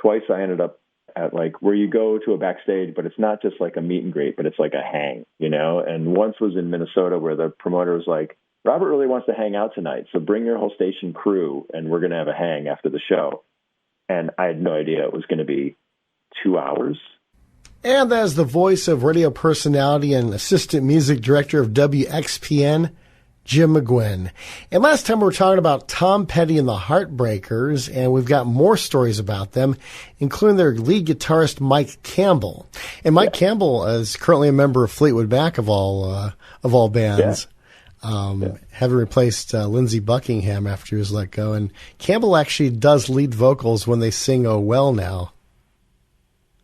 twice I ended up at like where you go to a backstage, but it's not just like a meet and greet, but it's like a hang, And once was in Minnesota where the promoter was like, Robert really wants to hang out tonight, so bring your whole station crew and we're going to have a hang after the show. And I had no idea it was going to be 2 hours. And as the voice of radio personality and assistant music director of WXPN, Jim McGuinn. And last time we were talking about Tom Petty and the Heartbreakers, and we've got more stories about them, including their lead guitarist, Mike Campbell. And Mike Campbell is currently a member of Fleetwood Mac of all bands. Having replaced Lindsey Buckingham after he was let go. And Campbell actually does lead vocals when they sing Oh Well now.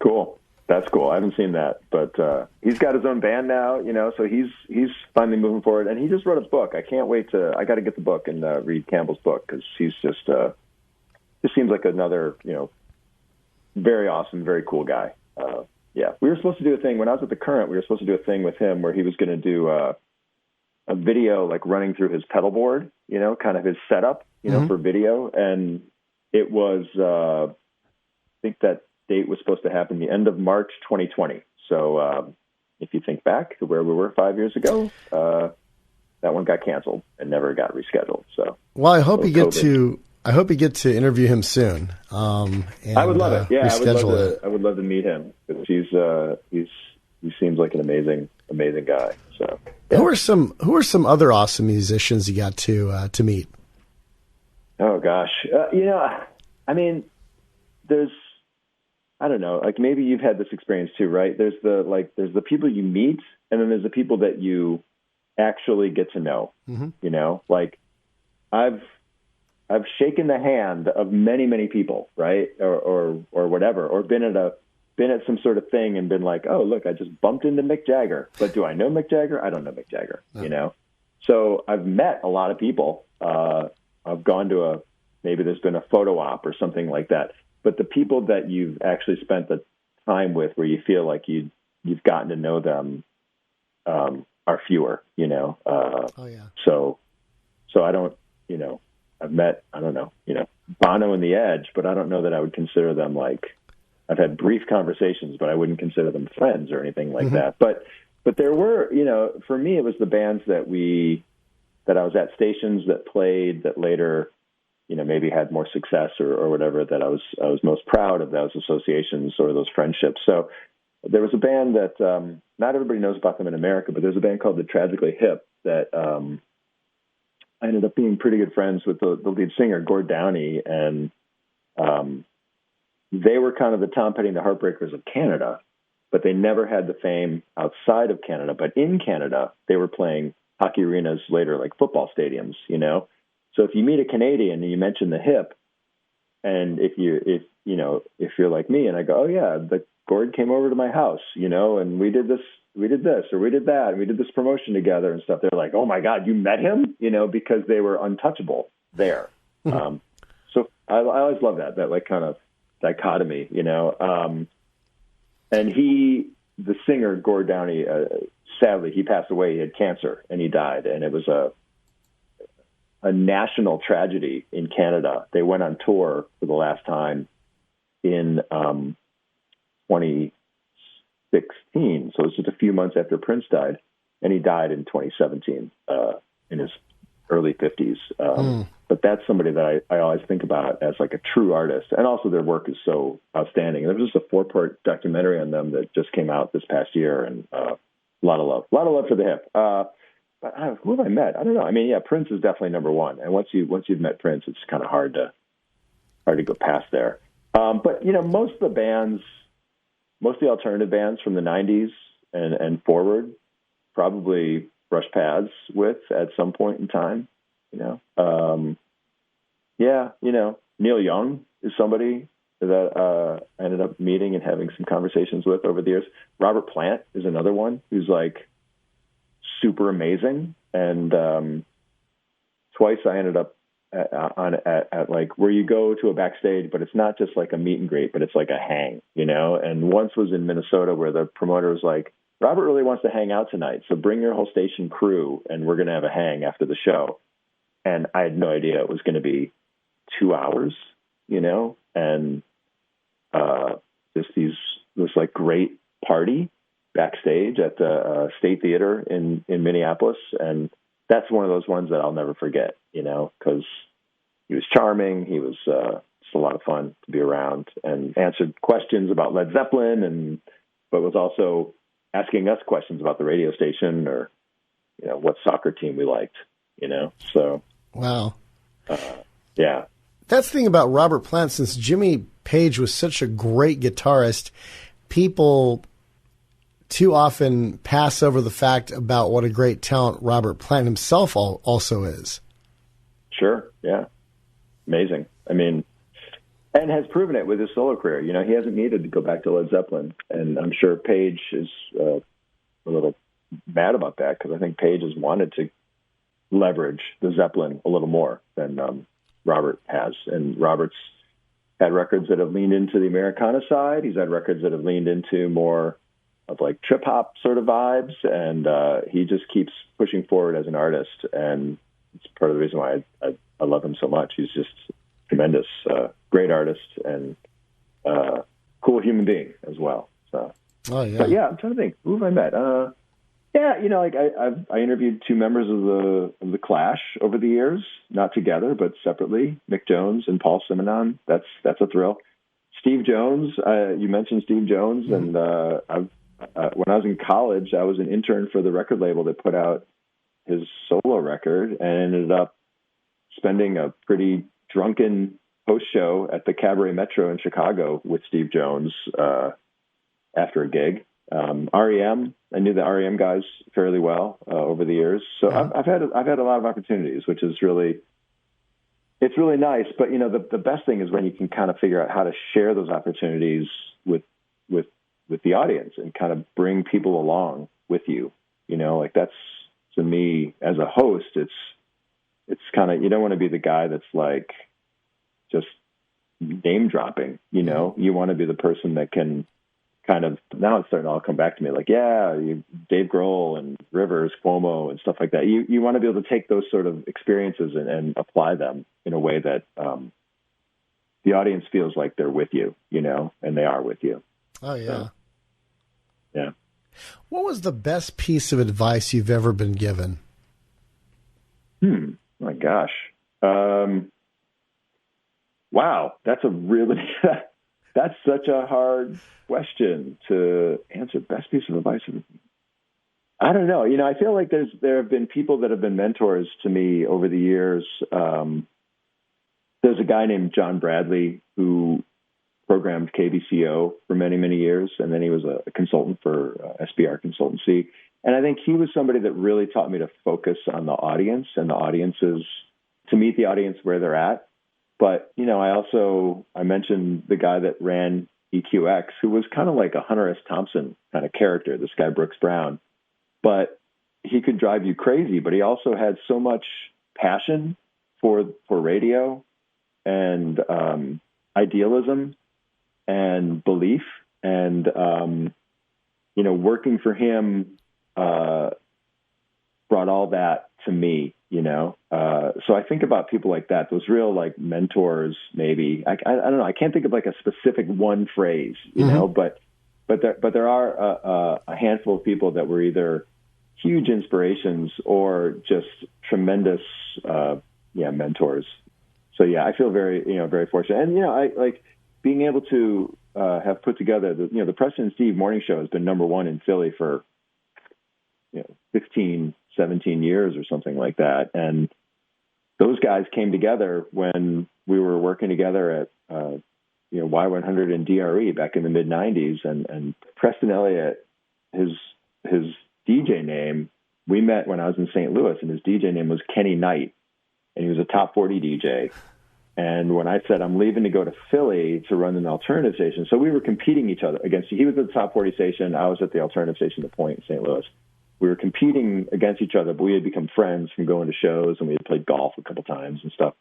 Cool. That's cool. I haven't seen that, but he's got his own band now, so he's finally moving forward. And he just wrote a book. I can't wait I got to get the book and read Campbell's book because he's just seems like another, very awesome, very cool guy. We were supposed to do a thing when I was at the Current. We were supposed to do a thing with him where he was going to do a video like running through his pedal board, kind of his setup, for video. And it was, I think that date was supposed to happen the end of March 2020. So if you think back to where we were 5 years ago, that one got canceled and never got rescheduled. So, well, I hope you get to interview him soon. And, I would love it. Yeah, reschedule I would love to meet him because he seems like an amazing guy. So, yeah. Who are some other awesome musicians you got to meet? Oh gosh, I mean, I don't know, like maybe you've had this experience too, right? There's the people you meet, and then there's the people that you actually get to know. Like I've shaken the hand of many people, right? Or whatever, or been at some sort of thing and been like, oh, look, I just bumped into Mick Jagger, but do I know Mick Jagger? I don't know Mick Jagger, No. So I've met a lot of people. I've gone to maybe there's been a photo op or something like that. But the people that you've actually spent the time with where you feel like you've gotten to know them are fewer, So I don't, I've met, I don't know, Bono and The Edge, but I don't know that I would consider them like, I've had brief conversations, but I wouldn't consider them friends or anything like that. But there were, for me, it was the bands that I was at stations that played that later, maybe had more success or whatever, that I was most proud of those associations or those friendships. So there was a band that not everybody knows about them in America, but there's a band called the Tragically Hip that I ended up being pretty good friends with the lead singer, Gord Downey, and they were kind of the Tom Petty and the Heartbreakers of Canada, but they never had the fame outside of Canada. But in Canada, they were playing hockey arenas later, like football stadiums, So if you meet a Canadian and you mention the Hip, and if you're like me and I go, oh yeah, the Gord came over to my house, and we did this, or we did that, and we did this promotion together and stuff. They're like, oh my God, you met him, because they were untouchable there. So I always love that like kind of dichotomy, and the singer Gord Downey, sadly, he passed away. He had cancer and he died, and it was a national tragedy in Canada. They went on tour for the last time in 2016. So it was just a few months after Prince died, and he died in 2017 in his early 50s. But that's somebody that I always think about as like a true artist. And also their work is so outstanding. There was just a 4-part documentary on them that just came out this past year, and a lot of love for the Hip. But who have I met? I don't know. I mean, yeah, Prince is definitely number one. And once you've met Prince, it's kind of hard to go past there. But most of the alternative bands from the 90s and forward, probably brush paths with at some point in time. Neil Young is somebody that I ended up meeting and having some conversations with over the years. Robert Plant is another one who's like super amazing. And twice I ended up at like where you go to a backstage, but it's not just like a meet and greet, but it's like a hang, And once was in Minnesota where the promoter was like, Robert really wants to hang out tonight, so bring your whole station crew and we're going to have a hang after the show. And I had no idea it was going to be 2 hours, and great party backstage at the State Theater in Minneapolis. And that's one of those ones that I'll never forget, because he was charming. He was just a lot of fun to be around, and answered questions about Led Zeppelin, but was also asking us questions about the radio station or, what soccer team we liked, so. Wow. Yeah. That's the thing about Robert Plant. Since Jimmy Page was such a great guitarist, people too often pass over the fact about what a great talent Robert Plant himself also is. Sure. Yeah. Amazing. I mean, and has proven it with his solo career. He hasn't needed to go back to Led Zeppelin. And I'm sure Page is a little mad about that, because I think Page has wanted to leverage the Zeppelin a little more than Robert has. And Robert's had records that have leaned into the Americana side. He's had records that have leaned into more of like trip hop sort of vibes. And he just keeps pushing forward as an artist. And it's part of the reason why I love him so much. He's just tremendous, great artist, and cool human being as well. So, But yeah, I'm trying to think, who have I met? I interviewed two members of the Clash over the years, not together but separately, Mick Jones and Paul Simonon. That's a thrill. Steve Jones, you mentioned Steve Jones, mm-hmm. and when I was in college, I was an intern for the record label that put out his solo record, and ended up spending a pretty drunken post show at the Cabaret Metro in Chicago with Steve Jones after a gig. REM, I knew the REM guys fairly well over the years, so I've had a lot of opportunities, which is really nice. But the best thing is when you can kind of figure out how to share those opportunities with the audience and kind of bring people along with you. That's, to me as a host, it's kind of, you don't want to be the guy that's like just name dropping. You want to be the person that can kind of, now it's starting to all come back to me, like, Dave Grohl and Rivers, Cuomo and stuff like that. You want to be able to take those sort of experiences and apply them in a way that the audience feels like they're with you, and they are with you. Oh, yeah. So, yeah. What was the best piece of advice you've ever been given? My gosh. Wow. That's that's such a hard question to answer. Best piece of advice. I don't know. I feel like there have been people that have been mentors to me over the years. There's a guy named John Bradley who programmed KBCO for many, many years, and then he was a consultant for SBR Consultancy. And I think he was somebody that really taught me to focus on the audience and the audiences, to meet the audience where they're at. But, I mentioned the guy that ran EQX, who was kind of like a Hunter S. Thompson kind of character, this guy Brooks Brown. But he could drive you crazy, but he also had so much passion for radio and idealism and belief, and working for him brought all that to me, so I think about people like that, those real like mentors. Maybe I don't know, I can't think of like a specific one phrase, mm-hmm. but there are a handful of people that were either huge inspirations or just tremendous mentors. So I feel very very fortunate, and I like being able to have put together the Preston Steve morning show has been number one in Philly for 15, 17 years or something like that. And those guys came together when we were working together at Y100 and DRE back in the mid 90s. And Preston Elliott, his DJ name, we met when I was in St. Louis, and his DJ name was Kenny Knight, and he was a top 40 DJ. And when I said, I'm leaving to go to Philly to run an alternative station, so we were competing each other against, he was at the top 40 station, I was at the alternative station, The Point in St. Louis. We were competing against each other, but we had become friends from going to shows, and we had played golf a couple times and stuff.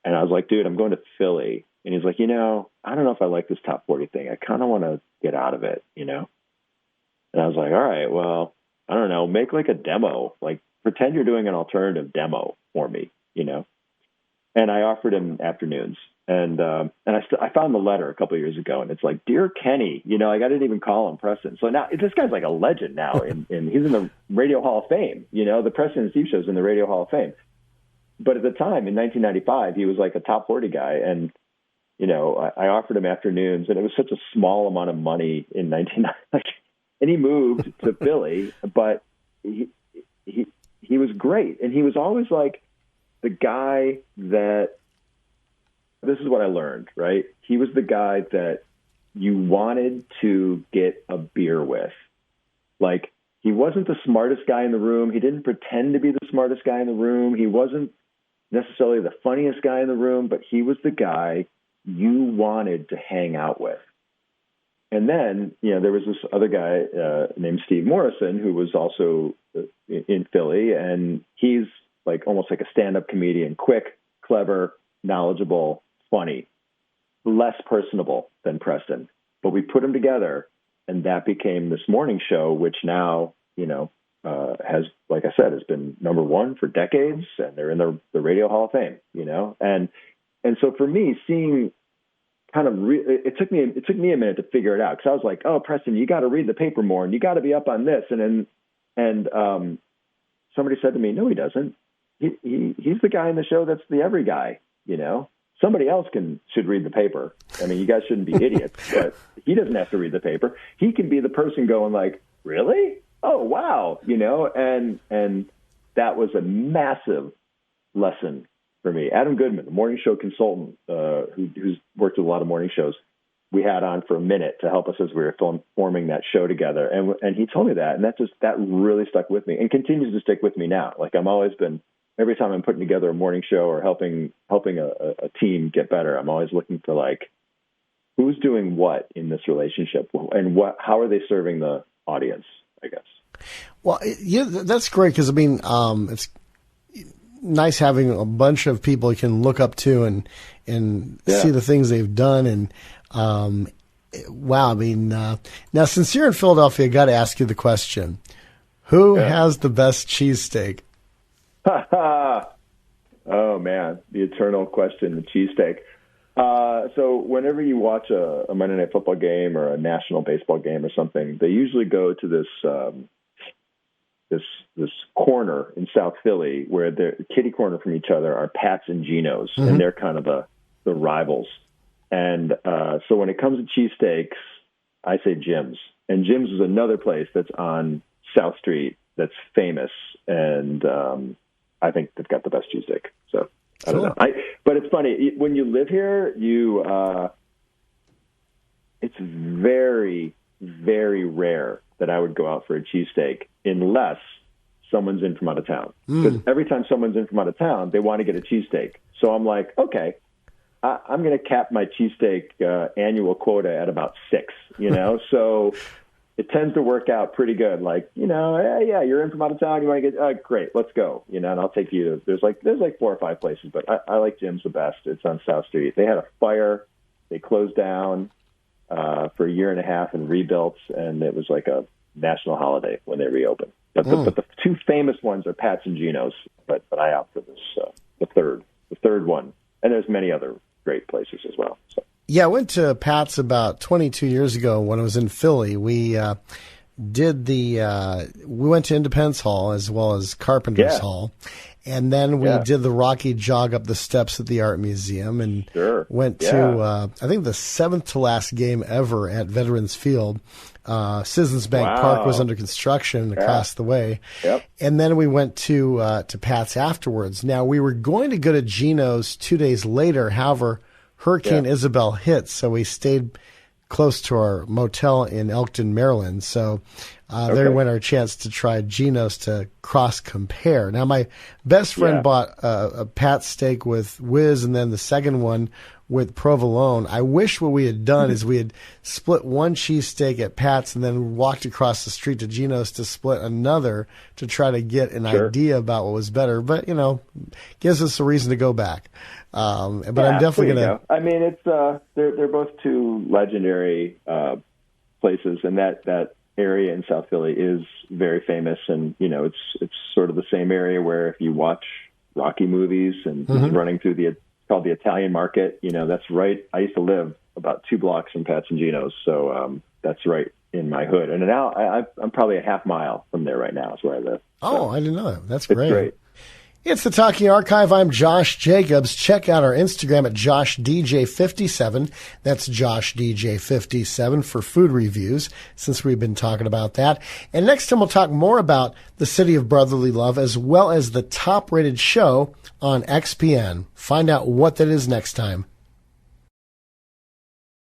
And I was like, dude, I'm going to Philly. And he's like, I don't know if I like this top 40 thing. I kind of want to get out of it, And I was like, all right, well, I don't know, make like a demo, like pretend you're doing an alternative demo for me, And I offered him afternoons, And I found the letter a couple of years ago, and it's like, "Dear Kenny," I didn't even call him Preston. So now this guy's like a legend now, and he's in the Radio Hall of Fame. The Preston Steve show's in the Radio Hall of Fame. But at the time, in 1995, he was like a top 40 guy, and I offered him afternoons, and it was such a small amount of money in 1990. And he moved to Philly, but he was great, and he was always like the guy that. This is what I learned, right? He was the guy that you wanted to get a beer with. Like, he wasn't the smartest guy in the room. He didn't pretend to be the smartest guy in the room. He wasn't necessarily the funniest guy in the room, but he was the guy you wanted to hang out with. And then, there was this other guy named Steve Morrison, who was also in Philly, and he's like almost like a stand-up comedian, quick, clever, knowledgeable, funny, less personable than Preston. But we put them together, and that became this morning show, which now, has, like I said, has been number one for decades, and they're in the Radio Hall of Fame, And so for me, seeing kind of, it took me a minute to figure it out, because I was like, oh, Preston, you got to read the paper more, and you got to be up on this. And somebody said to me, no, he doesn't. He's the guy in the show that's the every guy, Somebody else should read the paper. I mean, you guys shouldn't be idiots, but he doesn't have to read the paper. He can be the person going like, really? Oh, wow. And that was a massive lesson for me. Adam Goodman, the morning show consultant, who's worked with a lot of morning shows, we had on for a minute to help us as we were forming that show together. And he told me that, and that really stuck with me and continues to stick with me now. Like, every time I'm putting together a morning show or helping a team get better, I'm always looking for like, who's doing what in this relationship, and how are they serving the audience, I guess. Well, yeah, that's great, because it's nice having a bunch of people you can look up to and see the things they've done. And wow, now since you're in Philadelphia, I got to ask you the question: who has the best cheesesteak? Oh man, the eternal question, the cheesesteak. So whenever you watch a Monday Night Football game or a national baseball game or something, they usually go to this corner in South Philly where the kitty corner from each other are Pat's and Geno's, and they're kind of the rivals. And so when it comes to cheesesteaks, I say Jim's. And Jim's is another place that's on South Street that's famous, and I think they've got the best cheesesteak. So I don't know. But it's funny, when you live here, it's very, very rare that I would go out for a cheesesteak unless someone's in from out of town. Because every time someone's in from out of town, they want to get a cheesesteak. So I'm like, okay, I'm going to cap my cheesesteak annual quota at about 6, So it tends to work out pretty good. Like, yeah, you're in from out of town. You want to get, great, let's go. And I'll take you to, there's like 4 or 5 places, but I like Jim's the best. It's on South Street. They had a fire. They closed down for a year and a half and rebuilt, and it was like a national holiday when they reopened. But the 2 famous ones are Pat's and Geno's, but I opt for this, the third one. And there's many other great places as well. So. Yeah, I went to Pat's about 22 years ago when I was in Philly. We went to Independence Hall as well as Carpenter's Hall. And then we did the rocky jog up the steps at the Art Museum and went to, I think, the 7th to last game ever at Veterans Field. Citizens Bank Park was under construction across the way. Yep. And then we went to Pat's afterwards. Now, we were going to go to Geno's 2 days later. However, Hurricane Isabel hit, so we stayed close to our motel in Elkton, Maryland. So there went our chance to try Geno's to cross-compare. Now, my best friend bought a Pat's steak with whiz and then the second one with provolone. I wish what we had done is we had split one cheesesteak at Pat's and then walked across the street to Geno's to split another to try to get an idea about what was better. But, gives us a reason to go back. But I'm definitely going to. I mean, it's they're both 2 legendary places, and that area in South Philly is very famous. And it's sort of the same area where if you watch Rocky movies and he's running through the called the Italian Market. That's right. I used to live about 2 blocks from Pat's and Gino's, so that's right in my hood. And now I'm probably a half mile from there right now is where I live. Oh, I didn't know that. That's great. It's great. It's the Talking Archive. I'm Josh Jacobs. Check out our Instagram at JoshDJ57. That's JoshDJ57 for food reviews, since we've been talking about that. And next time we'll talk more about the City of Brotherly Love, as well as the top-rated show on XPN. Find out what that is next time.